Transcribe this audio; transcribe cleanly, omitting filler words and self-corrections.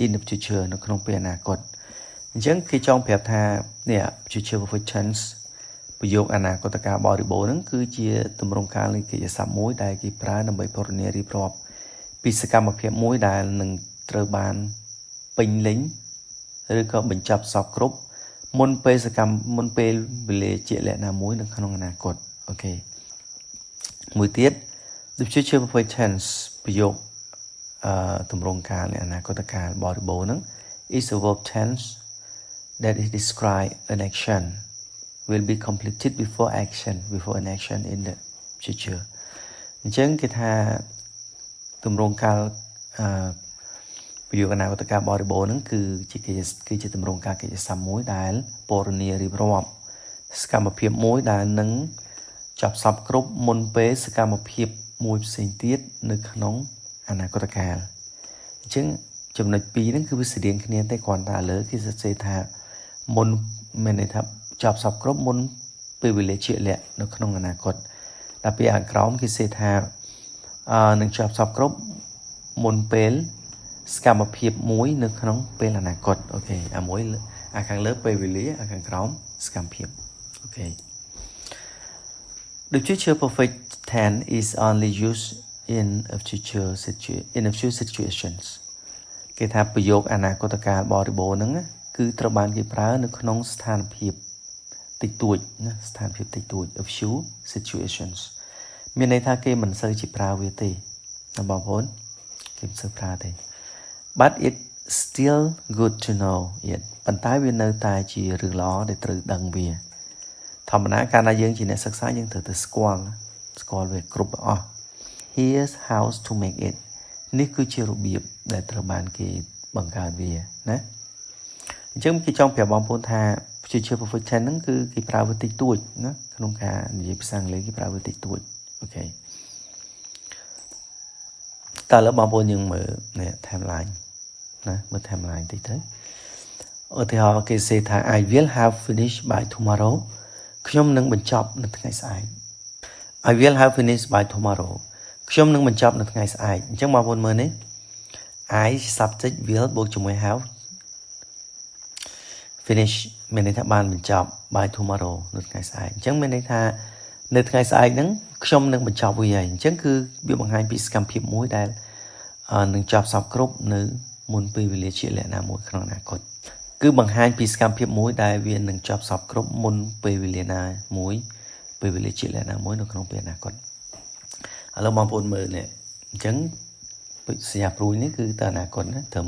in the future នៅក្នុងពេលអនាគតអញ្ចឹងគេចង់ប្រាប់ថានេះ future perfect tense ប្រយោគអនាគតកាលបរិបូរណ៍ហ្នឹងគឺជាទម្រង់កាលនៃកិច្ចសព្ទមួយដែលគេប្រើដើម្បីពណ៌នារៀបរាប់ពីសកម្មភាពមួយដែលនឹងត្រូវបានពេញលេញឬក៏បញ្ចប់សពគ្រប់មុនពេលវេលាជាក់លាក់ណាមួយនៅក្នុងអនាគតអូខេមួយទៀត the future perfect tense ប្រយោគទម្រង់កាលនៃអនាគតកាលបរិបូរណ៍ហ្នឹង is a verb tense that is describe an action will be completed before an action in the future អញ្ចឹងគេថាទម្រង់កាលប្រយោគអនាគតកាលបរិបូរណ៍ហ្នឹងគឺជាទម្រង់កាលកិច្ចសព្ទមួយដែលពណ៌នារៀបរាប់សកម្មភាពមួយដែលនឹងចប់សពគ្រប់មុនពេលសកម្មភាពមួយផ្សេងទៀតនៅក្នុងអនាគតកាលអញ្ចឹងចំណុច2ហ្នឹងគឺវាស្រដៀងគ្នាតែគ្រាន់តែឥឡូវគេសរសេរថាមុនមានន័យថាចប់សពគ្រប់មុនពេលវេលាជាក់លាក់នៅក្នុងអនាគតដល់ពេលអាក្រោមគេសេថានឹងចប់សពគ្រប់មុនពេលសកម្មភាពមួយនៅក្នុងពេលអនាគតអូខេអាខាងលើពេលវេលាអាខាងក្រោមសកម្មភាពអូខេ The future perfect tense is only used in a few situations គេថាប្រយោគអនាគតកាលបរិបូរណ៍ហ្នឹងគឺត្រូវបានគេប្រើនៅក្នុងស្ថានភាពតិចតួចណាស្ថានភាពតិចតួច a few situations មានន័យថាគេមិនសូវជាប្រើវាទេណាបងប្អូនគេមិនសូវប្រើទេ but it's still good to know it ប៉ុន្តែវានៅតែជារឿងល្អដែលត្រូវដឹងវាធម្មតាកាលណាយើងជាអ្នកសិក្សាយើងត្រូវតែស្គាល់វាគ្រប់អស់ here's how to make it នេះគឺជារបៀបដែលត្រូវបានគេបង្កើតវាណាអញ្ចឹងគេចង់ប្រាប់បងប្អូនថា future perfect tense ហ្នឹងគឺគេប្រើវាតិចតួចណាក្នុងការនិយាយភាសាអង់គ្លេសគេប្រើវាតិចតួចអូខេតើឥឡូវបងប្អូនយើងមើលនេះ timeline ណាមើល timeline តិចទៅឧទាហរណ៍គេសេថា I will have finished by tomorrow ខ្ញុំនឹងបញ្ចប់នៅថ្ងៃស្អែក I will have finished by tomorrow ខ្ញុំនឹងបញ្ចប់នៅថ្ងៃស្អែកអញ្ចឹងបងប្អូនមើលនេះ I subject will បូកជាមួយ have finish មានន័យថាបានបញ្ចប់ by tomorrow នៅថ្ងៃស្អែកអញ្ចឹងមានន័យថានៅថ្ងៃស្អែកហ្នឹងខ្ញុំនឹងបញ្ចប់វាហើយអញ្ចឹងគឺវាបង្ហាញពីសកម្មភាពមួយដែលនឹងចប់សពគ្រប់នៅមុនពេលវេលាជាក់លាក់ណាមួយក្នុងអនាគតគឺបង្ហាញពីសកម្មភាពមួយដែលវានឹងចប់សពគ្រប់មុនពេលវេលាណាមួយពេលវេលាជាក់លាក់ណាមួយនៅក្នុងពេលអនាគតឥឡូវបងប្អូនមើលនេះអញ្ចឹងសញ្ញាព្រួយនេះគឺទៅអនាគតណាត្រឹម